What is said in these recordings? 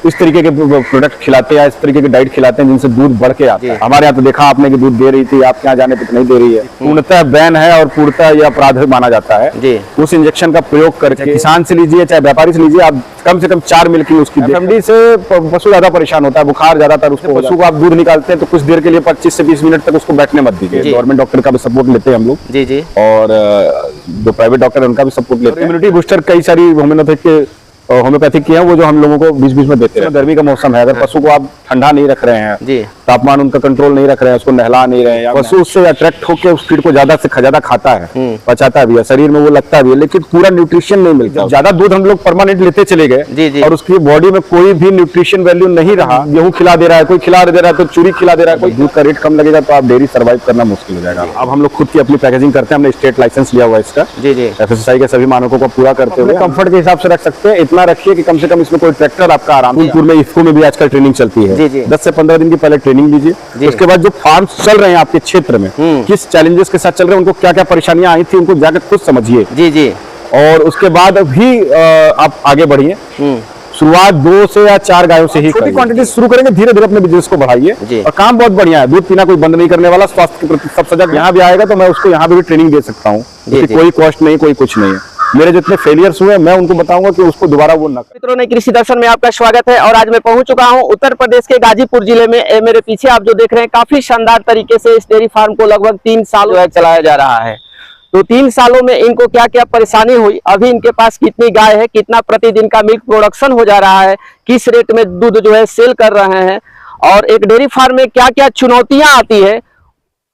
इस तरीके के प्रोडक्ट खिलाते हैं, इस तरीके के डाइट खिलाते हैं जिनसे दूध बढ़ के आता है। हमारे यहाँ तो देखा आपने कि दूध दे रही थी, आपके यहाँ जाने पे तो नहीं दे रही है। पूर्णतः बैन है और पूर्णतः यह अपराध माना जाता है जी। उस इंजेक्शन का प्रयोग करके किसान से लीजिए चाहे व्यापारी से लीजिए, आप कम से कम 4 मिल्किंग उसकी एफएमडी से पशु ज्यादा परेशान होता है, बुखार ज्यादातर उसको। पशु को आप दूध निकालते हैं तो कुछ देर के लिए 25 से 20 मिनट तक उसको बैठने मत दीजिए। गवर्नमेंट डॉक्टर का भी सपोर्ट लेते हैं हम लोग जी जी, और जो प्राइवेट डॉक्टर है उनका भी सपोर्ट लेते हैं। इम्यूनिटी बूस्टर कई सारी होम्योपैथिक की है, वो जो हम लोगों को बीच बीच में देते हैं। गर्मी का मौसम है, अगर पशु को आप ठंडा नहीं रख रहे हैं जी, तापमान उनका कंट्रोल नहीं रख रहे हैं, उसको नहला नहीं रहे हैं, पशु उससे अट्रैक्ट होकर उस फीड को ज्यादा खाता है, पचाता भी है, शरीर में वो लगता भी है, लेकिन पूरा न्यूट्रिशन नहीं मिलता। ज्यादा दूध हम लोग परमानेंट लेते चले गए और उसकी बॉडी में कोई भी न्यूट्रिशन वैल्यू नहीं रहा। गेहूं खिला दे रहा है, कोई खिला दे रहा है, तो चूरी खिला दे रहा है, कोई दूध का रेट कम लगेगा तो आप डेयरी सर्वाइव करना मुश्किल हो जाएगा। अब हम लोग खुद की अपनी पैकेजिंग करते हैं, हमने स्टेट लाइसेंस लिया हुआ है इसका जी जी, FSSAI के सभी मानकों को पूरा करते हुए कंफर्ट के हिसाब से रख सकते हैं। इतना रखिए कि कम से कम इसमें कोई ट्रैक्टर आपका आराम। फूलपुर में इफ्को में भी आजकल ट्रेनिंग चलती है, 10 से 15 दिन की पहले ट्रेनिंग लीजिए। उसके बाद जो फार्म चल रहे हैं आपके क्षेत्र में, किस चैलेंजेस के साथ चल रहे हैं, उनको क्या क्या परेशानियां आई थी, उनको जाकर खुद समझिए जी जी, और उसके बाद भी आप आगे बढ़िए। शुरुआत 2 से या 4 गायों से ही छोटी क्वांटिटी शुरू करेंगे, धीरे धीरे अपने बिजनेस को बढ़ाइए। और काम बहुत बढ़िया है, दूध पीना कोई बंद नहीं करने वाला, स्वास्थ्य के प्रति सब सजग। यहाँ भी आएगा तो मैं उसको यहाँ भी ट्रेनिंग दे सकता हूँ, कोई कॉस्ट नहीं, कोई कुछ नहीं है। मेरे जितने फेलियर्स हुए मैं उनको बताऊंगा कि उसको दोबारा वो ना करें। मित्रों, नई कृषि दर्शन में आपका स्वागत है और आज मैं पहुंच चुका हूं उत्तर प्रदेश के गाजीपुर जिले में। मेरे पीछे आप जो देख रहे हैं, काफी शानदार तरीके से इस डेयरी फार्म को लगभग 3 साल चलाया जा रहा है। तो 3 सालों में इनको क्या क्या परेशानी हुई, अभी इनके पास कितनी गाय है, कितना प्रतिदिन का मिल्क प्रोडक्शन हो जा रहा है, किस रेट में दूध जो है सेल कर रहे हैं, और एक डेयरी फार्म में क्या क्या चुनौतियां आती है,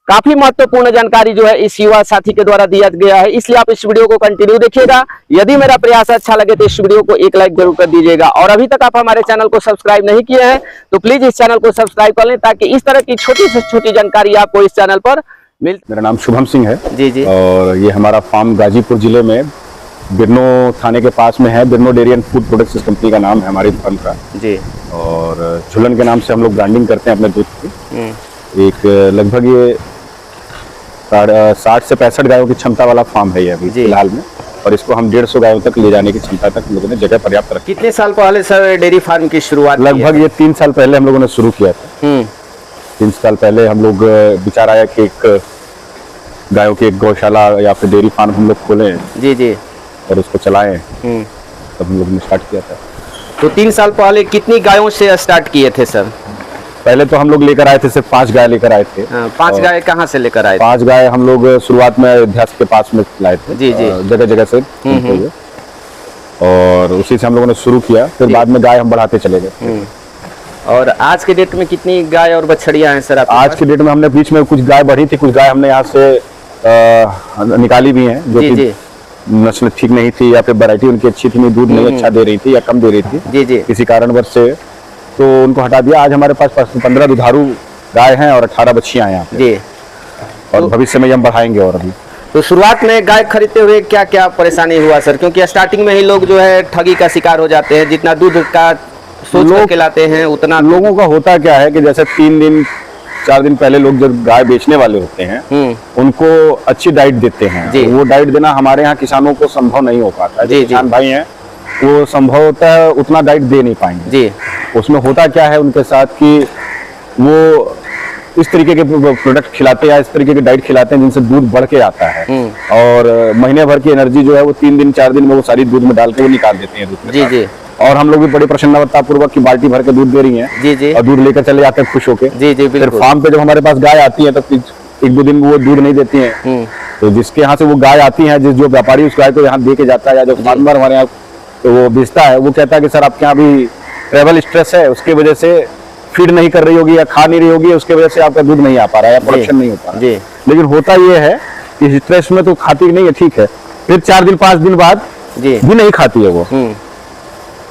काफी महत्वपूर्ण जानकारी जो है इस युवा साथी के द्वारा दिया गया है। इसलिए आप इस वीडियो को कंटिन्यू देखिएगा। यदि मेरा प्रयास अच्छा लगे तो इस वीडियो को एक लाइक जरूर कर दीजिएगा, और अभी तक आप हमारे चैनल को सब्सक्राइब नहीं किए हैं तो प्लीज इस चैनल को सब्सक्राइब कर लें, ताकि इस तरह की छोटी से छोटी जानकारी आपको इस चैनल पर मिल। मेरा नाम शुभम सिंह है जी जी, और ये हमारा फार्म गाजीपुर जिले में बिरनो थाने के पास में है। बिरनो dairy and food products company का नाम है हमारी फार्म का जी, और झुलन के नाम से हम लोग ब्रांडिंग करते हैं अपने दूध की। एक लगभग ये 60 से 65 गायों की क्षमता वाला फार्म है ये अभी फिलहाल में, और इसको हम 150 गायों तक ले जाने की क्षमता तक हम लोगों ने जगह पर्याप्त रखी। कितने साल पहले सर डेयरी फार्म की शुरुआत? लगभग ये 3 साल पहले हम लोगों ने शुरू किया था। 3 साल पहले हम लोग विचार आया कि एक गायों की एक गौशाला या फिर डेयरी फार्म हम लोग खोलें जी जी, और उसको चलाएं, तब हम लोग ने स्टार्ट किया था। तो 3 साल पहले कितनी गायों से स्टार्ट किए थे सर? पहले तो हम लोग लेकर आए थे, सिर्फ 5 गाय लेकर आए थे। 5 गाय कहाँ से लेकर आए थे? 5 गाय हम लोग शुरुआत में अयोध्या के पास में लाए थे जी जी, जगह जगह से, और उसी से हम लोगों ने शुरू किया। फिर बाद में गाय हम बढ़ाते चले गए। और आज के डेट में कितनी गाय और बछड़ियां हैं सर? आज के डेट में हमने बीच में कुछ गाय बढ़ी थी, कुछ गाय हमने यहाँ से निकाली भी हैं, जो कि नस्ल ठीक नहीं थी या फिर वैरायटी उनकी अच्छी थी नहीं, दूध नहीं अच्छा दे रही थी या कम दे रही थी जी जी, किसी कारणवश से, तो उनको हटा दिया। आज हमारे पास 15 दुधारू गाय हैं और 18 बच्चियां हैं यहाँ पे जी, और भविष्य में हम बढ़ाएंगे। और अभी तो शुरुआत में गाय खरीदते हुए क्या क्या परेशानी हुआ सर? क्योंकि स्टार्टिंग में ही लोग जो है ठगी का शिकार हो जाते हैं, जितना दूध का सोच के लाते हैं उतना। लोगों का होता क्या है कि जैसे 3 दिन 4 दिन पहले लोग जब गाय बेचने वाले होते हैं उनको अच्छी डाइट देते हैं, वो डाइट देना हमारे यहाँ किसानों को संभव नहीं हो पाता। किसान भाई हैं वो संभवतः उतना डाइट दे नहीं पाएंगे जी। उसमें होता क्या है उनके साथ कि वो इस तरीके के प्रोडक्ट खिलाते हैं, इस तरीके के डाइट खिलाते हैं जिनसे दूध बढ़ के आता है, और महीने भर की एनर्जी जो है वो 3 दिन 4 दिन में वो सारी दूध में डाल के वो निकाल देते हैं दूध जी जी। और हम लोग भी बड़ी प्रसन्नता पूर्वक की बाल्टी भर के दूध दे रही हैं जी जी, और दूध लेकर चले जाते हैं खुश होकर जी जी। फिर फार्म पे जब हमारे पास गाय आती है तो 1-2 दिन वो दूध नहीं देती है, तो जिसके यहाँ से वो गाय आती है, जो व्यापारी उस गाय को यहाँ दे के जाता है या जो फार्मर हमारे यहाँ तो वो बेचता है, वो कहता है कि सर आपके यहाँ भी ट्रेवल स्ट्रेस है, उसकी वजह से फीड नहीं कर रही होगी या खा नहीं रही होगी, उसकी वजह से आपका दूध नहीं आ पा रहा है या प्रोडक्शन नहीं हो पा रहा है। लेकिन होता ये है कि स्ट्रेस में तो खाती नहीं है, ठीक है, फिर 4 दिन 5 दिन बाद भी नहीं खाती है वो,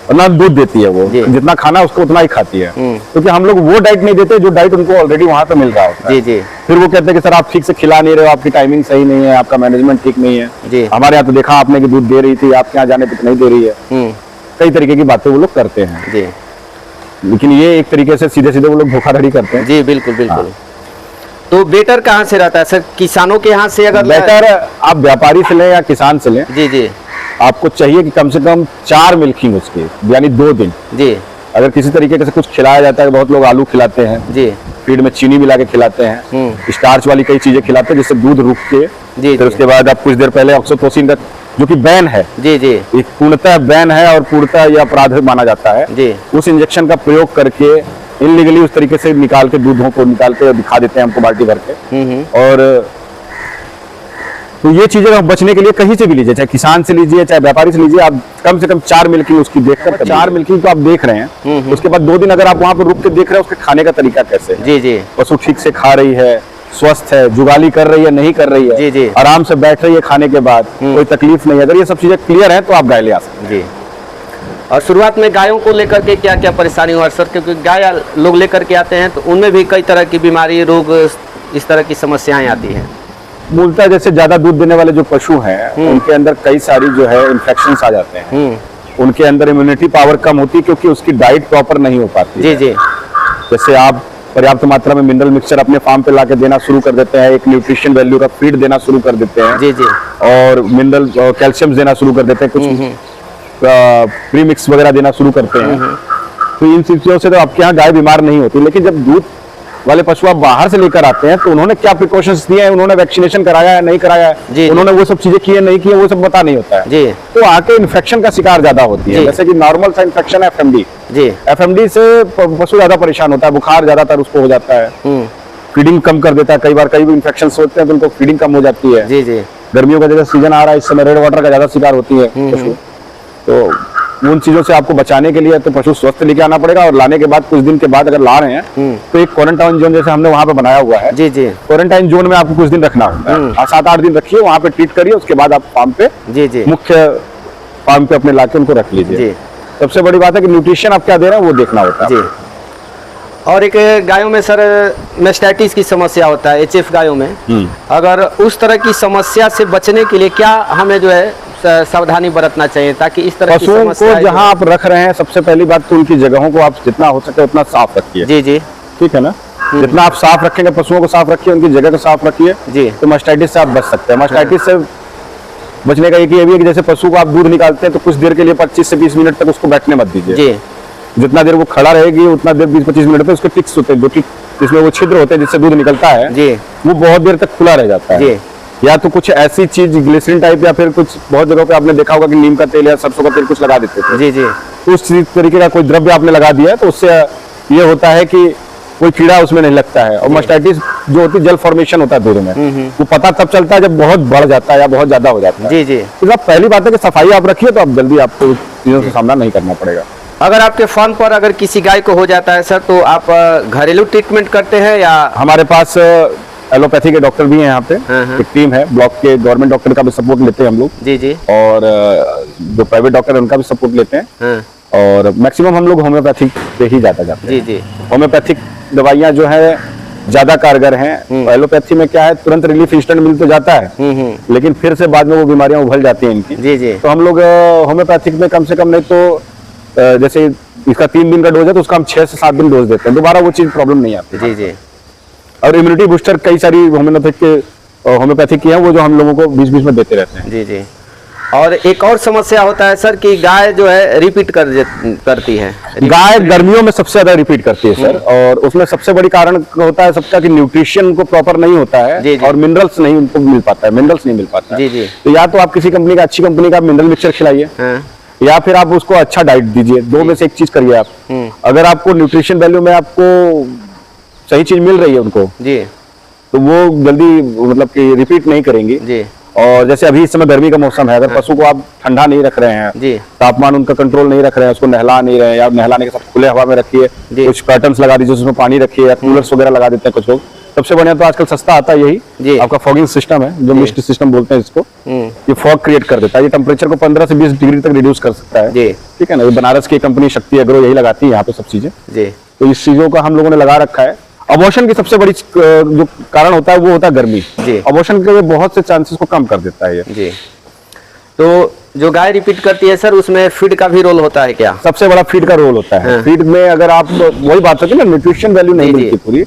और ना दूध देती है वो, जितना खाना उसको उतना ही खाती है, क्योंकि हम लोग वो डाइट नहीं देते जो डाइट उनको ऑलरेडी वहां पे मिल रहा होता है जी। फिर वो कहते हैं कि सर आप ठीक से खिला नहीं रहे हो, आपकी टाइमिंग सही नहीं है, आपका मैनेजमेंट ठीक नहीं है। हमारे यहाँ तो देखा आपने कि दूध दे रही थी, आपके यहाँ जाने पे तो नहीं दे रही है। कई तरीके की बातें वो लोग करते हैं जी, लेकिन ये एक तरीके से सीधे सीधे वो लोग धोखाधड़ी करते हैं जी। बिल्कुल बिल्कुल। तो बेटर कहाँ से रहता है सर? किसानों के यहाँ से? अगर बेटर आप व्यापारी से लें या किसान से लें जी जी, आपको चाहिए कि कम से कम 4 मिल्किंग उसके, यानी 2 दिन जी, अगर किसी तरीके से कुछ खिलाया जाता है, बहुत लोग आलू खिलाते हैं जी, फीड में चीनी मिला के खिलाते हैं, स्टार्च वाली कई चीजें खिलाते हैं जिससे दूध रुक के जी, फिर उसके बाद आप कुछ देर पहले ऑक्सीटोसिन का जो कि बैन है, जी जी एक पूर्णतः बैन है और पूर्णतः यह अपराध माना जाता है जी, उस इंजेक्शन का प्रयोग करके इनलीगली उस तरीके से निकाल के दूधों को निकाल के दिखा देते हैं हमको बाल्टी भर के। और तो ये चीजें आप बचने के लिए कहीं से भी लीजिए, चाहे किसान से लीजिए चाहे व्यापारी से लीजिए, आप कम से कम 4 मिल्किंग उसकी देखकर 4 मिल्किंग तो आप देख रहे हैं, उसके बाद 2 दिन अगर आप वहां पर रुक के देख रहे हैं उसके खाने का तरीका कैसे है, जी जी, पशु ठीक से खा रही है, स्वस्थ है, जुगाली कर रही है नहीं कर रही है, जी जी, आराम से बैठ रही है खाने के बाद, कोई तकलीफ नहीं है, अगर ये सब चीजें क्लियर है तो आप गाय ले आ सकते हैं। जी। और शुरुआत में गायों को लेकर के क्या क्या परेशानी हुआ सर, क्योंकि गाय लोग लेकर के आते हैं तो उनमें भी कई तरह की बीमारी, रोग, इस तरह की समस्याएं आती हैं। मूलतः जैसे ज्यादा दूध देने वाले जो पशु हैं उनके अंदर कई सारी जो है इन्फेक्शंस आ जाते हैं, उनके अंदर इम्यूनिटी पावर कम होती है क्योंकि उसकी डाइट प्रॉपर नहीं हो पाती जी है। जी, जैसे आप पर्याप्त मात्रा में मिनरल मिक्सचर अपने फार्म पे लाके देना शुरू कर देते हैं, एक न्यूट्रिशन वैल्यू का फीड देना शुरू कर देते हैं, जी जी, और मिनरल कैल्शियम देना शुरू कर देते हैं, कुछ प्री मिक्स वगैरह देना शुरू करते हैं, तो इन चीजों से तो आपके यहाँ गाय बीमार नहीं होती। लेकिन जब दूध वाले पशु आप बाहर से लेकर आते हैं तो उन्होंने क्या प्रिकॉशंस दिए हैं, उन्होंने वैक्सीनेशन कराया है नहीं कराया जी, है, उन्होंने वो सब चीजें की है नहीं की है, वो सब पता नहीं होता है जी, तो आके इन्फेक्शन का शिकार ज्यादा होती है। जी। जैसे कि नॉर्मल सा इन्फेक्शन है एफएमडी, जी, एफएमडी से पशु ज्यादा परेशान होता है, बुखार ज्यादातर उसको हो जाता है, फीडिंग कम कर देता है, कई बार कई भी इन्फेक्शन होते हैं तो उनको फीडिंग कम हो जाती है। जी जी, गर्मियों का जैसा सीजन आ रहा है इस समय रेड वाटर का ज्यादा शिकार होती है पशु, तो उन चीजों से आपको बचाने के लिए तो पशु स्वस्थ लेके आना पड़ेगा, और लाने के बाद कुछ दिन के बाद अगर ला रहे हैं तो एक क्वारंटाइन जोन जैसे हमने वहां पे बनाया हुआ है, जी जी, क्वारंटाइन जोन में आपको कुछ दिन रखना होता है, 7-8 दिन रखिए, वहां पे ट्रीट करिए, उसके बाद आप फार्म पे जी जी, मुख्य फार्म पे अपने लाके उनको रख लीजिए। जी। सबसे बड़ी बात है कि न्यूट्रिशन आप क्या दे रहे हैं वो देखना होता है। जी। और एक गायों में सर मेस्टाइटिस की समस्या होता है, एचएफ गायों में, अगर उस तरह की समस्या से बचने के लिए क्या हमें जो है सावधानी बरतना चाहिए ताकि इस तरह की पशुओं समस्या को जहां आप रख रहे हैं सबसे पहली बात तो उनकी जगहों को आप जितना हो सके उतना साफ रखिए। जी जी, ठीक है ना, जितना आप साफ रखेंगे, पशुओं को साफ रखिए, उनकी जगह को साफ रखिए जी, तो मास्टाइटिस से आप बच सकते हैं। मास्टाइटिस से बचने का एक ये भी है कि जैसे पशु को आप दूध निकालते हैं तो कुछ देर के लिए 25 से 20 मिनट तक उसको बैठने मत दीजिए जी, जितना देर वो खड़ा रहेगी उतना देर 20-25 मिनट तक उसके टिक्स होते हैं, जो जिसमें वो छिद्र होते हैं जिससे दूध निकलता है जी, वो बहुत देर तक खुला रह जाता है। जी, या तो कुछ ऐसी चीज ग्लिसरीन टाइप या फिर कुछ बहुत जगहों पे आपने देखा होगा कि नीम का तेल या सरसों का तेल कुछ लगा देते थे, जी जी, तो उस तरीके का कोई द्रव्य आपने लगा दिया है तो उससे ये होता है कि कोई कीड़ा उसमें नहीं लगता है। और मास्टाइटिस जो होती है जल फॉर्मेशन होता है दूध में, वो पता तब चलता है जब बहुत बढ़ जाता है या बहुत ज्यादा हो जाता है। जी जी। तो आप पहली बात है कि सफाई आप रखिए तो आप जल्दी आपको चीजों का सामना नहीं करना पड़ेगा। अगर आपके फार्म पर अगर किसी गाय को हो जाता है सर तो आप घरेलू ट्रीटमेंट करते हैं या? हमारे पास एलोपैथी के डॉक्टर भी हैं यहाँ पे, एक टीम है, ब्लॉक के गवर्नमेंट डॉक्टर का भी सपोर्ट लेते हैं हम लोग। जी जी। और जो प्राइवेट डॉक्टर है उनका भी सपोर्ट लेते हैं। और मैक्सिमम हम लोग होम्योपैथिक पे ही जाते हैं। जी जी। होम्योपैथिक दवाइयाँ जो है ज्यादा कारगर हैं। एलोपैथी में क्या है, तुरंत रिलीफ इंस्टेंट मिल तो जाता है, लेकिन फिर से बाद में वो बीमारियां उभल जाती हैं इनकी। जी जी। तो हम लोग होम्योपैथिक में कम से कम नहीं तो जैसे इसका 3 दिन का डोज है तो उसका हम 6 से 7 दिन डोज देते हैं, दोबारा वो चीज प्रॉब्लम नहीं आती। जी जी। और इम्यूनिटी बूस्टर कई सारी होम्योपैथिक की है वो जो हम लोगों को बीच बीच में देते रहते हैं। जी जी। और एक और समस्या होता है सर कि गाय जो है रिपीट करती है। गाय गर्मियों में सबसे ज्यादा रिपीट करती है सर, और उसमें सबसे बड़ी कारण होता है सबका कि न्यूट्रिशन उनको प्रॉपर नहीं होता है। जी जी। और मिनरल्स नहीं उनको मिल पाता है, मिनरल्स नहीं मिल पाता है। जी जी। तो या तो आप किसी कंपनी का, अच्छी कंपनी का मिनरल मिक्सचर खिलाइए, या फिर आप उसको अच्छा डाइट दीजिए, दो में से एक चीज करिए आप। अगर आपको न्यूट्रिशन वैल्यू में आपको सही चीज मिल रही है उनको जी, तो वो जल्दी मतलब कि रिपीट नहीं करेंगी जी। और जैसे अभी इस समय गर्मी का मौसम है, अगर पशु को आप ठंडा नहीं रख रहे हैं जी, तापमान उनका कंट्रोल नहीं रख रहे हैं, उसको नहला नहीं रहे हैं, या नहलाने के साथ खुले हवा में रखिए, कुछ कर्टन्स लगा दीजिए उसमें पानी रखिए, या कूलर्स वगैरह लगा देते हैं कुछ लोग। सबसे बढ़िया तो आजकल सस्ता आता है यही आपका फॉगिंग सिस्टम है, जो मिस्ट सिस्टम बोलते हैं इसको। ये फॉग क्रिएट कर देता है, ये टेम्परेचर को 15 से 20 डिग्री तक रिड्यूस कर सकता है। ठीक है ना, ये बनारस की कंपनी शक्ति एग्रो यही लगाती है यहाँ पे सब चीजें जी। तो इस चीजों का हम लोगों ने लगा रखा है। अबॉर्शन की सबसे बड़ी जो कारण होता है वो होता है गर्मी। अबॉर्शन के बहुत से चांसेस को कम कर देता है ये जी। तो जो गाय रिपीट करती है सर उसमें फीड का भी रोल होता है क्या? सबसे बड़ा फीड का रोल होता है। फीड में अगर आप वही बात होती है ना, न्यूट्रिशन वैल्यू नहीं मिलती पूरी,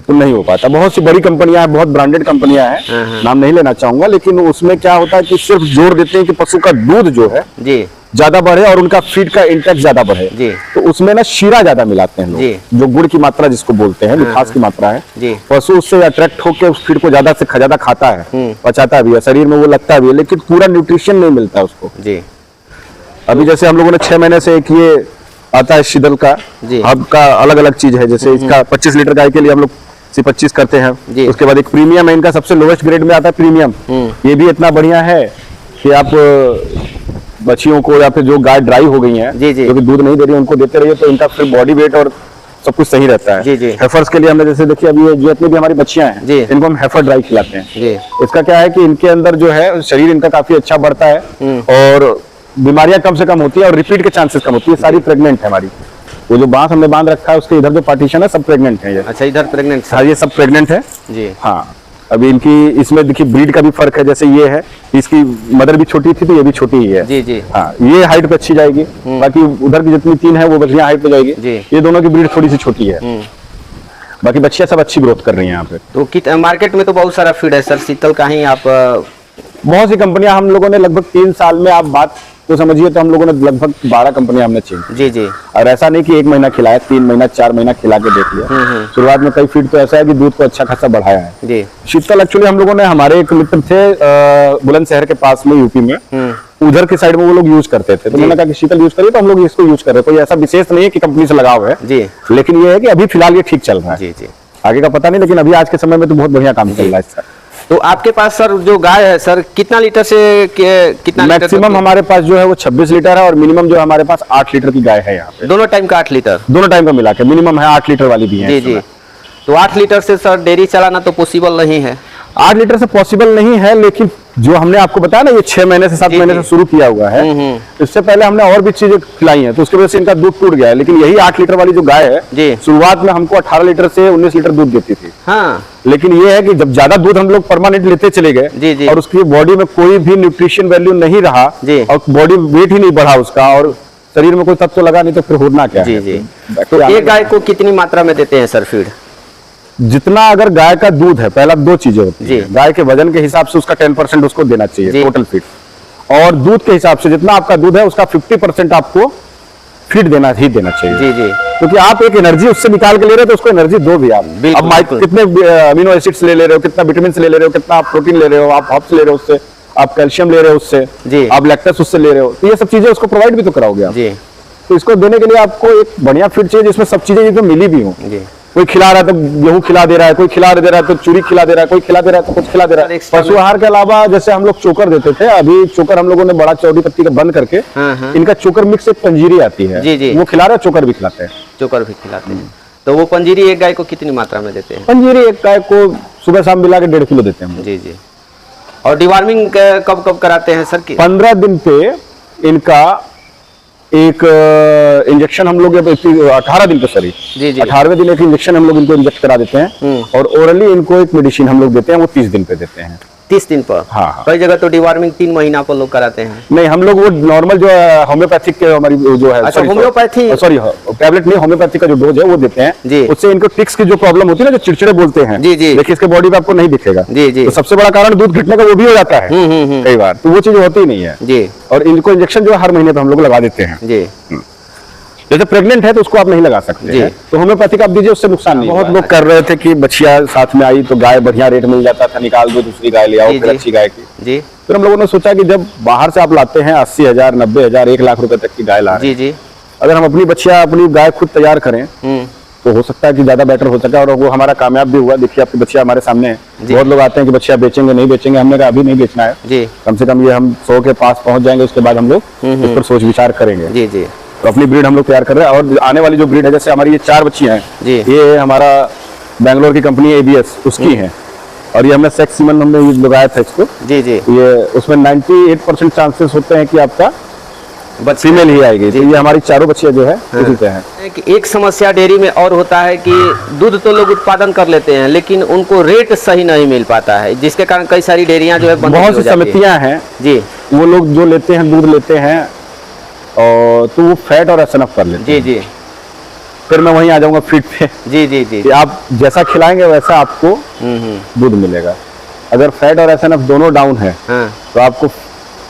तो नहीं हो पाता। बहुत सी बड़ी कंपनियां हैं, बहुत ब्रांडेड कंपनियां हैं, नाम नहीं लेना चाहूंगा, लेकिन उसमें क्या होता है कि सिर्फ जोर देते हैं कि पशु का दूध जो है जी ज्यादा बढ़े और उनका फीड का इंटेक्स ज्यादा बढ़े जी। तो उसमें ना शीरा ज्यादा मिलाते हैं लोग, जो गुड़ की मात्रा जिसको बोलते हैं, मिठास की मात्रा है जी। पशु उससे अट्रैक्ट होकर उस फीड को ज्यादा से ज्यादा खाता है, पचाता भी है, शरीर में वो लगता भी है, लेकिन पूरा न्यूट्रिशन नहीं मिलता उसको जी। अभी जैसे हम लोगों ने 6 महीने से एक ये आता है शीतल का जी। हब का अलग अलग चीज है, जैसे इसका 25 लीटर गाय के लिए हम लोग 25 करते हैं। उसके बाद एक प्रीमियम है, इनका सबसे लोवेस्ट ग्रेड में आता है प्रीमियम। ये भी इतना बढ़िया है कि आप बच्चियों को या फिर जो गाय ड्राई हो गई हैं, जो कि दूध नहीं दे रही है, उनको देते रहिए तो इनका फिर बॉडी वेट और सब कुछ सही रहता है। हेफर्स के लिए हमने जैसे देखिए अभी जितनी भी हमारी बच्चियां हैं इनको हम हेफर ड्राई खिलाते हैं। इसका क्या है कि इनके अंदर जो है शरीर इनका काफी अच्छा बढ़ता है और बीमारियां कम से कम होती है और रिपीट के चांसेस कम होती है। सारी प्रेग्नेंट है हमारी, वो जो बांस हमने बांध रखा है उसके इधर जो पार्टीशन है सब प्रेग्नेंट है। ये अच्छा, इधर प्रेग्नेंट? हाँ, ये सब प्रेग्नेंट है जी। हाँ, अभी इनकी इसमें देखिए ब्रीड का भी फर्क है, जैसे ये है इसकी मदर भी छोटी थी तो ये भी छोटी ही है। जी जी। हाँ, ये हाइट पे अच्छी जाएगी, बाकी उधर की जितनी 3 है वो बढ़िया हाइट पे जाएगी। ये दोनों की ब्रीड थोड़ी सी छोटी है, बाकी बच्चियां सब अच्छी ग्रोथ कर रही हैं यहाँ पे। तो मार्केट में तो बहुत सारा फीड है सर, शीतल का ही आप बहुत सी कंपनियां हम लोगों ने लगभग 3 साल में आप बात तो समझिए तो हम लोगों ने लगभग 12 कंपनियां हमने चेंज। जी जी। और ऐसा नहीं कि 1 महीना खिलाया, 3 महीना 4 महीना खिला के देख लिया। शुरुआत में कई फीड तो ऐसा है कि दूध को अच्छा खासा बढ़ाया है जी। शीतल एक्चुअली हम लोगों ने, हमारे एक मित्र थे बुलंदशहर के पास में यूपी में, उधर के साइड में वो लोग यूज करते थे, तो मैंने कहा कि शीतल यूज करिए, तो हम लोग इसको यूज कर रहे हैं। कोई ऐसा विशेष नहीं है कि कंपनी से लगाव है जी, लेकिन ये है कि अभी फिलहाल ये ठीक चल रहा है जी जी। आगे का पता नहीं, लेकिन अभी आज के समय में तो बहुत बढ़िया काम चल रहा है इसका। तो आपके पास सर जो गाय है सर कितना लीटर से कितना मैक्सिमम हमारे पास जो है वो 26 लीटर है और मिनिमम जो है हमारे पास 8 लीटर की गाय है यहाँ पे। दोनों टाइम का 8 लीटर? दोनों टाइम का मिला के मिनिमम है, 8 लीटर वाली भी है जी जी। तो 8 लीटर से सर डेयरी चलाना तो पॉसिबल नहीं है? 8 लीटर से पॉसिबल नहीं है, लेकिन जो हमने आपको बताया ना ये 6 महीने से 7 महीने से शुरू किया हुआ है, इससे पहले हमने और भी चीजें खिलाई हैं, तो उसकी वजह से इनका दूध टूट गया है। लेकिन यही 8 लीटर वाली जो गाय है शुरुआत में हमको 18 लीटर से 19 लीटर दूध देती थी। हाँ। लेकिन ये है कि जब ज्यादा दूध हम लोग परमानेंट लेते चले गए और उसकी बॉडी में कोई भी न्यूट्रिशन वैल्यू नहीं रहा और बॉडी वेट ही नहीं बढ़ा उसका और शरीर में कोई तत्व लगा नहीं, तो फिर होना क्या है। तो एक गाय को कितनी मात्रा में देते हैं सर फीड? जितना अगर गाय का दूध है, पहला 2 चीजें होती है, गाय के वजन के हिसाब से उसका 10% उसको देना चाहिए टोटल फीड, और दूध के हिसाब से जितना आपका दूध है उसका 50% आपको फीड देना चाहिए जी जी। क्योंकि आप एक एनर्जी उससे निकाल के ले रहे हो तो उसको एनर्जी दो भी आप। अब कितने अमीनो एसिड्स ले रहे हो, कितना विटामिन ले रहे हो, कितना आप प्रोटीन ले रहे हो, आप हर्ब्स ले रहे हो उससे, आप कैल्शियम ले रहे हो उससे, आप लैक्टोज उससे ले रहे हो, तो ये सब चीजें उसको प्रोवाइड भी तो कराओगे आप जी। तो इसको देने के लिए आपको एक बढ़िया फीड चाहिए जिसमें सब चीजें जिसमें मिली भी हो। कोई खिला रहा है तो गेहूं खिला दे रहा है, कोई खिला दे रहा है तो चूरी खिला दे रहा है, कोई खिला दे रहा है तो कुछ खिला दे रहा है। पशु आहार के अलावा जैसे हम लोग चोकर देते थे, अभी चोकर हम लोगों ने बड़ा चौड़ी पत्ती का बंद करके इनका चोकर मिक्स एक पंजीरी आती है जी जी, वो खिला रहे, चोकर भी खिलाते हैं। चोकर भी खिलाते हैं। तो वो पंजीरी एक गाय को कितनी मात्रा में देते हैं? पंजीरी एक गाय को सुबह शाम मिला के 1.5 किलो देते हैं जी जी। और डिवार्मिंग कब कब कराते हैं सर? 15 दिन पे इनका एक इंजेक्शन हम लोग 18 दिन पे सॉरी 18वें दिन एक इंजेक्शन हम लोग इनको इंजेक्ट करा देते हैं और ओरली इनको एक मेडिसिन हम लोग देते हैं, वो 30 दिन पे देते हैं। 30 दिन पर? हाँ। कई जगह तो डिवार्मिंग 3 महीना पर लोग कराते हैं। नहीं, हम लोग वो नॉर्मल जो होम्योपैथिक हमारी जो है, अच्छा होम्योपैथी, सॉरी टैबलेट नहीं, होम्योपैथिक का जो डोज है वो देते हैं। उससे इनको टिक्स की जो प्रॉब्लम होती है ना, जो चिड़चिड़े बोलते हैं जी जी, देखिए इसके बॉडी पे आपको नहीं दिखेगा जी जी, तो सबसे बड़ा कारण दूध घटने का वो भी हो जाता है कई बार, तो वो चीज होती ही नहीं है जी। और इनको इंजेक्शन जो है हर महीने पे हम लोग लगा देते हैं जी। जैसे प्रेग्नेंट है तो उसको आप नहीं लगा सकते हैं, तो होम्योपैथिक आप दीजिए, उससे नुकसान नहीं। बहुत लोग कर रहे थे कि बच्चिया साथ में आई तो गाय बढ़िया रेट मिल जाता था, निकाल दो दूसरी गाय ले आओ, फिर अच्छी गाय की जी। फिर हम लोगों ने सोचा कि जब बाहर से आप लाते हैं 80,000 90,000 1 लाख रुपए तक की गाय ला रहे हैं जी, अगर हम अपनी बच्चिया अपनी गाय खुद तैयार करें तो हो सकता है कि ज्यादा बेटर हो सके, और वो हमारा कामयाब भी हुआ। देखिए आपकी बच्चिया हमारे सामने है, बहुत लोग आते हैं कि बच्चिया बेचेंगे नहीं बेचेंगे, हमने कहा अभी नहीं बेचना है जी, कम से कम ये हम 100 के पास पहुंच जाएंगे, उसके बाद हम लोग उस पर सोच विचार करेंगे जी जी। तो अपनी ब्रीड हम लोग तैयार कर रहे हैं, और आने वाली जो ब्रीड है, जैसे हमारी ये 4 बच्चियां हैं, ये हमारा बैंगलोर की कंपनी ABS उसकी है, और ये हमने सेक्स सीमन हमने लगाया था इसको जी जी। ये उसमें 98% चांसेस होते हैं कि आपका फीमेल ही आएगी, तो ये हमारी 4 बच्चियां जो है उसी से हैं। एक समस्या डेयरी में और होता है कि दूध तो लोग उत्पादन कर लेते हैं लेकिन उनको रेट सही नहीं मिल पाता है, जिसके कारण कई सारी डेयरियां जो है बहुत सी समितियां हैं जी, वो लोग जो लेते हैं दूध लेते हैं और तो वो फैट और SNF कर लेते हैं जी जी। फिर मैं वहीं आ जाऊंगा फीड पे जी जी जी कि आप जैसा खिलाएंगे वैसा आपको दूध मिलेगा। अगर फैट और एसएनएफ दोनों डाउन है हाँ। तो आपको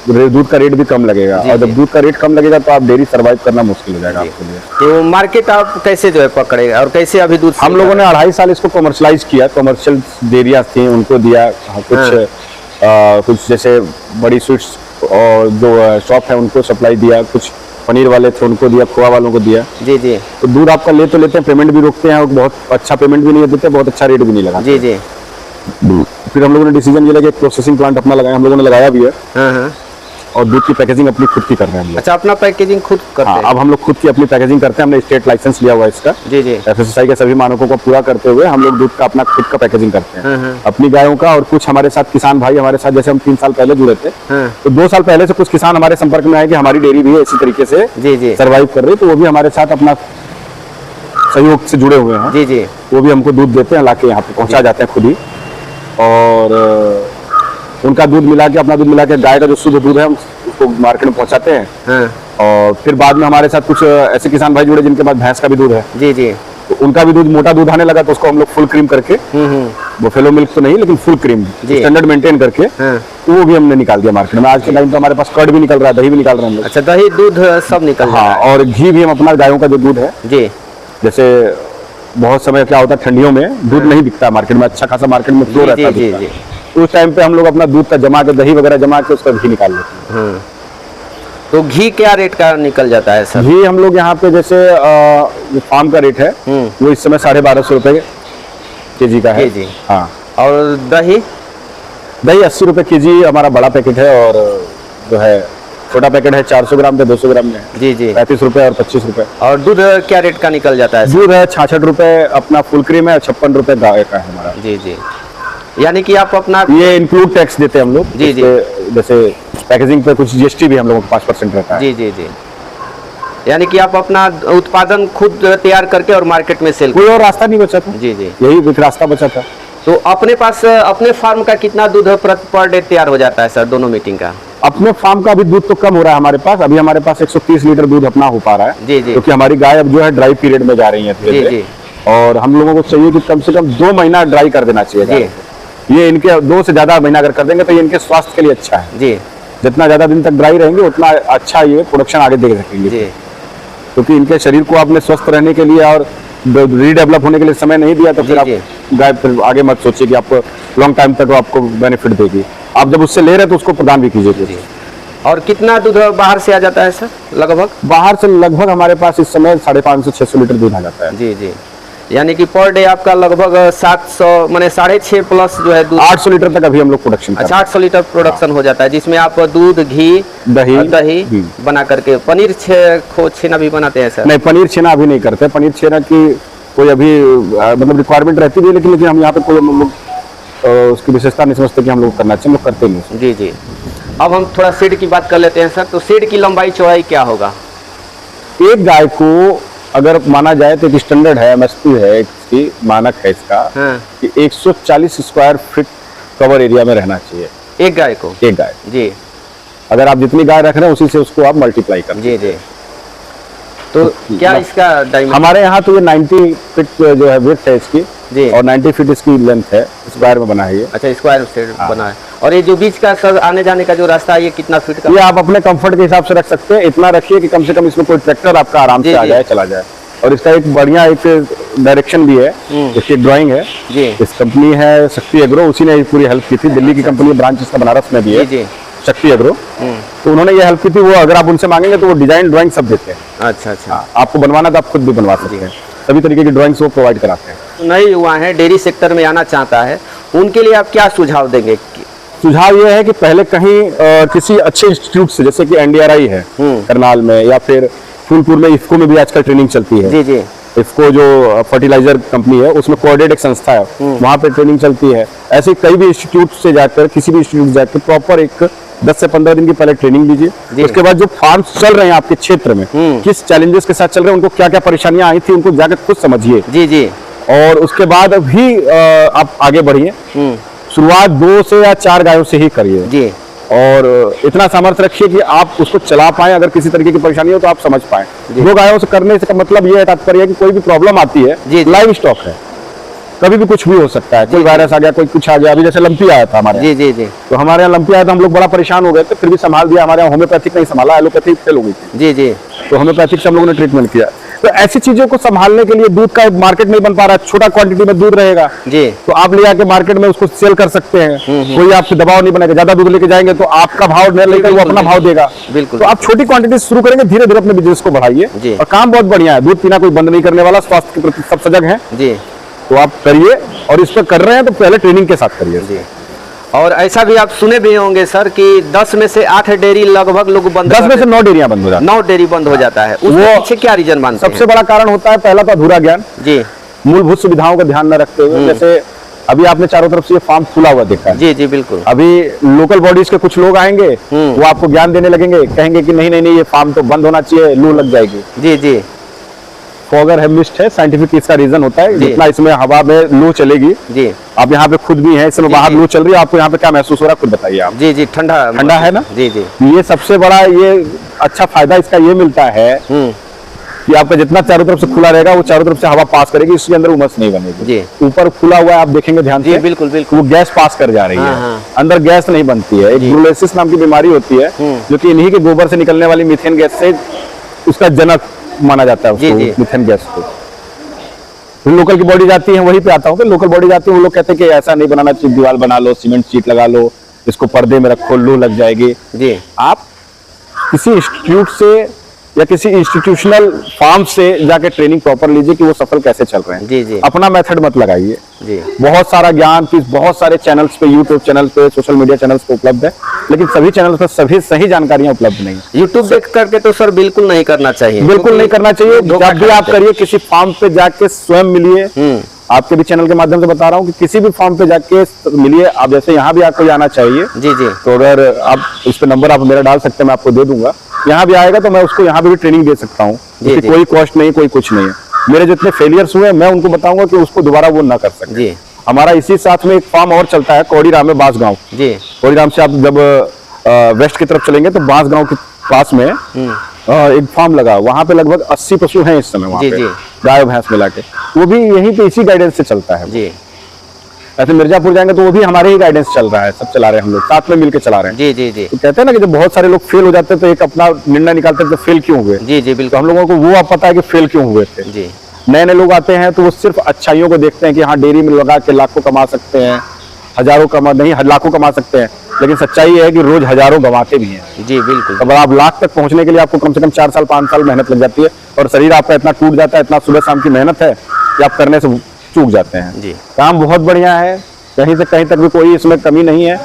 दूध का रेट भी कम लगेगा, जी, और जी। जब दूध का रेट कम लगेगा तो आप डेयरी सर्वाइव करना मुश्किल हो जाएगा आपके लिए। तो मार्केट आप कैसे जो है पकड़ेगा और कैसे अभी दूध हम लोगों ने 2.5 साल इसको कमर्शलाइज किया, कमर्शियल डेयरिया थी उनको दिया कुछ कुछ जैसे बड़ी स्वीट्स और जो शॉप है उनको सप्लाई दिया, कुछ पनीर वाले थे उनको दिया, खोआ वालों को दिया। जी जी तो दूध आपका ले तो लेते हैं, पेमेंट भी रोकते हैं और बहुत अच्छा पेमेंट भी नहीं देते, बहुत अच्छा रेट भी नहीं लगा। जी जी फिर हम लोगों ने डिसीजन ये लिया कि एक प्रोसेसिंग प्लांट अपना लगाया, हम लोगों ने लगाया भी है, हाँ हाँ। और दूध की पैकेजिंग अपनी खुद की कर रहे हैं हम लोग। अच्छा, अपना पैकेजिंग खुद करते हाँ, हैं? अब हम लोग खुद की अपनी पैकेजिंग करते हैं, हमने स्टेट लाइसेंस लिया हुआ है इसका। जी जी FSSAI के सभी मानकों को पूरा करते हुए हम लोग दूध का अपना खुद का पैकेजिंग करते हाँ, हैं, हाँ। अपनी गायों का। और कुछ हमारे साथ किसान भाई हमारे साथ, जैसे हम 3 साल पहले जुड़े थे, हाँ। तो 2 साल पहले से कुछ किसान हमारे संपर्क में आए कि हमारी डेयरी भी इसी तरीके से जी जी सर्वाइव कर रही है, तो वो भी हमारे साथ अपना सहयोग से जुड़े हुए हैं। जी जी वो भी हमको दूध देते हैं, लाके यहाँ पे पहुँचा जाते हैं खुद ही, और उनका दूध मिला के, अपना दूध मिला के, गाय का जो शुद्ध दूध है हम उसको मार्केट में पहुँचाते हैं। हाँ। और फिर बाद में हमारे साथ कुछ ऐसे किसान भाई जुड़े जिनके पास भैंस का भी दूध है, जी जी तो उनका भी दूध, मोटा दूध आने लगा, तो उसको हम लोग फुल क्रीम करके, वो फेलो मिल्क तो नहीं लेकिन फुल क्रीम जी। स्टैंडर्ड मेंटेन करके, हाँ। तो वो भी हमने निकाल दिया मार्केट में। आज के टाइम तो हमारे पास कर्ड भी निकल रहा है, दही भी निकाल रहे हैं हम लोग। अच्छा, दही दूध सब निकल रहा हाँ, है? और घी भी हम अपना गायों का जो दूध है, जी जैसे बहुत समय क्या होता है ठंडियों में दूध नहीं बिकता मार्केट में, अच्छा खासा मार्केट में फ्लो जी, रहता है जी, दूध का। जी। तो उस टाइम पे हम लोग अपना दूध का जमा के, दही वगैरह जमा के उसका घी निकाल लेते हैं। हाँ। तो घी क्या रेट का निकल जाता है सर? घी हम लोग यहाँ पे जैसे जो फार्म का रेट है वो इस समय 1250 रुपए केजी का है। केजी। हाँ, और दही? दही 80 रुपए केजी हमारा बड़ा पैकेट है, और जो है छोटा पैकेट है 400 ग्राम पे 200 ग्राम में जी जी 35 रुपए और 25 रुपए। और दूध क्या रेट का निकल जाता है सर? दूध है 66 रुपए अपना फुल क्रीम है, 56 रुपए गाय का है हमारा। जी जी, यानी कि आप अपना ये इंक्लूड टैक्स देते हैं हम लोग। जी, जी। जैसे पैकेजिंग पे कुछ GST भी हम लोगों को 5% रहता है। जी जी जी, यानी कि आप अपना उत्पादन खुद तैयार करके और मार्केट में सेल? कोई और रास्ता नहीं बचा था, जी जी। यही एक रास्ता बचा था। तो अपने पास अपने फार्म का कितना दूध पर डे तैयार हो जाता है सर, दोनों मीटिंग का? अपने फार्म का अभी दूध तो कम हो रहा है हमारे पास, अभी हमारे पास 130 लीटर दूध अपना हो पा रहा है। जी जी क्योंकि हमारी गाय अब जो है ड्राई पीरियड में जा रही है जी धीरे-धीरे, जी और हम लोगों को चाहिए कि कम से कम 2 महीना ड्राई कर देना चाहिए गाय को। ये इनके 2 से ज्यादा महीना अगर कर देंगे तो ये इनके स्वास्थ्य के लिए अच्छा है। जी जितना ज्यादा दिन तक ड्राई रहेंगे उतना अच्छा ये प्रोडक्शन आगे दे सकेंगे, जी क्योंकि इनके शरीर को आपने स्वस्थ रहने के लिए और रीडेवलप होने के लिए समय नहीं दिया तो फिर जी, आप गाय फिर आगे मत सोचिए कि आपको लॉन्ग टाइम तक आपको बेनिफिट देगी। आप जब उससे ले रहे हैं तो उसको प्रदान भी कीजिए। जी। और कितना दूध बाहर से आ जाता है सर लगभग? बाहर से लगभग हमारे पास इस समय 550-600 लीटर दूध आ जाता है। जी जी, यानी कि पर डे आपका लगभग 700 माने 6.5 प्लस जो है दूध। 800 लीटर तक अभी हम लोग प्रोडक्शन कर अच्छा, 800 लीटर प्रोडक्शन हो जाता है, जिसमें आप दूध, घी, दही घी। बना करके पनीर छेना भी बनाते हैं सर? नहीं, पनीर छेना अभी नहीं करते। पनीर छेना की कोई अभी मतलब रिक्वायरमेंट रहती है, लेकिन हम यहाँ पे कोई हम लोग उसकी विशेषता नहीं समझते कि हम लोग करना चाहिए, हम लोग करते नहीं। जी जी। अब हम थोड़ा सीड की बात कर लेते हैं सर। तो सीड की लंबाई चौड़ाई क्या होगा? एक गाय को अगर माना जाए तो एक स्टैंडर्ड है, MSP है, इसकी मानक है इसका, हाँ। कि 140 स्क्वायर फीट कवर एरिया में रहना चाहिए एक गाय को? एक गाय। जी। अगर आप जितनी गाय रख रहे हैं उसी से उसको आप मल्टीप्लाई कर। जी जी। तो क्या इसका डायमीटर? हमारे यहाँ तो ये 90 फीट जो है विड्थ है इसकी, जी। और 90 फीट इसकी लेंथ है, स्क्वायर में बना है ये। अच्छा, स्क्वायर से बना है। और ये जो बीच का सर आने जाने का जो रास्ता है, ये कितना फीट का? ये आप अपने कंफर्ट के हिसाब से रख सकते हैं। इतना रखिए कि कम से कम इसमें कोई ट्रैक्टर आपका आराम जी, से आ जी। जाए, चला जाए। और इसका एक बढ़िया एक डायरेक्शन भी है, इसकी ड्राइंग है। जी। इस कंपनी है शक्ति एग्रो, उसी ने पूरी हेल्प की थी। दिल्ली की कंपनी, ब्रांच इसका बनारस में भी है, जी जी। शक्ति एग्रो। तो उन्होंने ये हेल्प की थी। वो अगर आप उनसे मांगेंगे तो वो डिजाइन ड्राइंग सब देते हैं। अच्छा अच्छा। आपको बनवाना तो आप खुद भी बनवा सकते हैं, सभी तरीके की ड्राइंग्स वो प्रोवाइड कराते हैं। नए युवा है, डेयरी सेक्टर में आना चाहता है, उनके लिए आप क्या सुझाव देंगे? सुझाव ये है कि पहले कहीं किसी अच्छे इंस्टीट्यूट से, जैसे कि NDRI है करनाल में, या फिर फूलपुर में इफ्को में भी आजकल ट्रेनिंग चलती है। जी जी। इफ्को जो फर्टिलाइजर कंपनी है उसमें कोऑर्डिनेट एक संस्था है, वहाँ पे ट्रेनिंग चलती है। ऐसे कई भी इंस्टीट्यूट से जाकर, किसी भी इंस्टीट्यूट जाकर प्रॉपर एक 10 से 15 दिन की पहले ट्रेनिंग लीजिए। उसके बाद जो फार्म्स चल रहे हैं आपके क्षेत्र में, किस चैलेंजेस के साथ चल रहे हैं, उनको क्या क्या परेशानियां आई थी, उनको जाकर खुद समझिए। जी जी। और उसके बाद भी आप आगे बढ़िए। शुरुआत 2 से या 4 गायों से ही करिए। जी। और इतना सामर्थ्य रखिए कि आप उसको चला पाएं। अगर किसी तरीके की परेशानी हो तो आप समझ पाएं। दो गायों से करने से का मतलब ये है, तात्पर्य है कि कोई भी प्रॉब्लम आती है, लाइव स्टॉक है, कभी भी कुछ भी हो सकता है। कोई वायरस आ गया, कोई कुछ आ गया। अभी जैसे लंपी आया था हमारे, जी, तो हमारे यहाँ लंपी आया था, हम लोग बड़ा परेशान हो गए थे, फिर भी संभाल दिया। हमारे यहाँ होम्योपैथिक नहीं संभाला, एलोपैथिक फेल हो गई थी, जी, तो होम्योपैथिक से हम लोगों ने ट्रीटमेंट किया। तो ऐसी चीजों को संभालने के लिए दूध का मार्केट नहीं बन पा रहा, छोटा क्वांटिटी में दूध रहेगा, जी, तो आप ले आके मार्केट में उसको सेल कर सकते हैं। कोई आपसे दबाव नहीं बनेगा। ज्यादा दूध लेके जाएंगे तो आपका भाव नहीं लेकर वो अपना भाव देगा। बिल्कुल। तो आप छोटी क्वांटिटी शुरू करेंगे, धीरे धीरे अपने बिजनेस को बढ़ाइए। और काम बहुत बढ़िया है, दूध पीना कोई बंद नहीं करने वाला, स्वास्थ्य के प्रति सब सजग है, जी, तो आप करिए। और इस पर कर रहे हैं तो पहले ट्रेनिंग के साथ करिए, जी। और ऐसा भी आप सुने भी होंगे सर कि 10 में से 8 डेयरी लगभग लोग बंद, 10 में से 9 डेयरियां बंद हो जाती हैं। 9 डेयरी बंद हो जाता है। उसके पीछे क्या रीजन मानते हैं? सबसे बड़ा कारण होता है पहला तो अधूरा ज्ञान, जी, मूलभूत सुविधाओं का ध्यान न रखते हुए। जैसे अभी आपने चारों तरफ से ये फार्म खुला हुआ देखा है, जी, जी, बिल्कुल। अभी लोकल बॉडीज के कुछ लोग आएंगे, वो आपको ज्ञान देने लगेंगे, कहेंगे कि नहीं नहीं नहीं, ये फार्म तो बंद होना चाहिए, लू लग जाएगी, जी, जी। फॉगर है, मिस्ट है, साइंटिफिक इसका रीजन होता है। जितना इसमें हवा में लू चलेगी, जी, आप यहाँ पे खुद भी हैं, इस समय बाहर लू चल रही है, आपको यहाँ पे क्या महसूस हो रहा है खुद बताइए आप? जी, जी, ठंडा ठंडा है ना, जी, जी। ये सबसे बड़ा ये अच्छा फायदा इसका ये मिलता है कि आपका जितना चारों तरफ से खुला रहेगा, वो चारों तरफ से हवा पास करेगी, इसके अंदर उमस नहीं बनेगी, जी। ऊपर खुला हुआ है, आप देखेंगे ध्यान से, बिल्कुल बिल्कुल, वो गैस पास कर जा रही है, अंदर गैस नहीं बनती है। एक ब्रुलेसिस नाम की बीमारी होती है, जो कि इन्हीं के गोबर से निकलने वाली मीथेन गैस से उसका जनक माना जाता है उसको, मीथेन गैस को। लोकल की बॉडी जाती है, वहीं पे आता हूँ, लोकल बॉडी जाती है, वो लोग कहते हैं कि ऐसा नहीं बनाना चाहिए, दीवार बना लो, सीमेंट शीट लगा लो, इसको पर्दे में रखो, लू लग जाएगी, जी। आप किसी इंस्टीट्यूट से या किसी इंस्टीट्यूशनल फार्म से जाके ट्रेनिंग प्रॉपर लीजिए कि वो सफल कैसे चल रहे हैं, जी, जी। अपना मेथड मत लगाइए, जी। बहुत सारा ज्ञान बहुत सारे चैनल्स पे, यूट्यूब चैनल पे, सोशल मीडिया चैनल्स पे उपलब्ध है, लेकिन सभी चैनल पर सभी सही जानकारियां उपलब्ध नहीं है। यूट्यूब देख करके तो सर बिल्कुल नहीं करना चाहिए, बिल्कुल नहीं करना चाहिए। जब भी आप करिए, किसी फार्म पे जाके स्वयं मिलिए। आपके भी चैनल के माध्यम से बता रहा हूँ कि किसी भी फार्म पे जाके मिलिए। आप जैसे यहाँ भी आपको आना चाहिए, जी, जी, तो अगर आप इस पे नंबर आप मेरा डाल सकते हैं, मैं आपको दे दूंगा। यहाँ भी आएगा तो मैं उसको यहाँ भी ट्रेनिंग दे सकता हूँ, कोई कॉस्ट नहीं, कोई कुछ नहीं है। मेरे जितने फेलियर्स हुए मैं उनको बताऊंगा कि उसको दोबारा वो ना कर सके, जी। हमारा इसी साथ में एक फार्म और चलता है कौड़ीराम में, बांसगांव, जी। कौड़ीराम से आप जब वेस्ट की तरफ चलेंगे तो बांसगांव के पास में एक फार्म लगा, वहाँ पे लगभग 80 पशु हैं इस समय, वहाँ पे गाय भैंस मिला के, वो भी यहीं पे इसी गाइडेंस से चलता है, जी। ऐसे मिर्जापुर जाएंगे तो वो भी हमारे ही गाइडेंस चल रहा है, सब चला रहे हैं हम लोग, साथ में मिलकर चला रहे हैं, जी, जी, जी। तो कहते हैं ना कि जब बहुत सारे लोग फेल हो जाते हैं तो एक अपना निर्णय निकालते हैं तो फेल क्यों हुए, जी, जी, बिल्कुल। हम लोगों को वो अब पता है कि फेल क्यों हुए थे, जी। नए नए लोग आते हैं तो वो सिर्फ अच्छाइयों को देखते हैं कि हाँ डेयरी में लगा के लाखों कमा सकते हैं, हजारों कमा नहीं लाखों कमा सकते हैं, लेकिन सच्चाई ये है कि रोज हजारों गंवाते भी हैं, जी, बिल्कुल। तो आप लाख तक पहुंचने के लिए आपको कम से कम 4 साल 5 साल मेहनत लग जाती है, और शरीर आपका इतना टूट जाता है, इतना सुबह शाम की मेहनत है कि आप करने से चूक जाते हैं, जी। काम बहुत बढ़िया है, कहीं से कहीं तक भी कोई इसमें कमी नहीं है।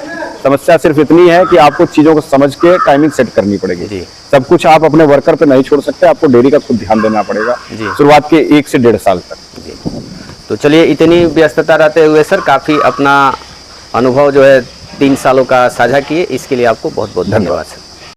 समस्या सिर्फ इतनी है कि आपको चीजों को समझ के टाइमिंग सेट करनी पड़ेगी, जी। सब कुछ आप अपने वर्कर पे नहीं छोड़ सकते, आपको डेयरी का खुद ध्यान देना पड़ेगा, शुरुआत के 1 से 1.5 साल तक, जी। तो चलिए, इतनी व्यस्तता रहते हुए सर काफी अपना अनुभव जो है 3 सालों का साझा किए, इसके लिए आपको बहुत बहुत धन्यवाद सर।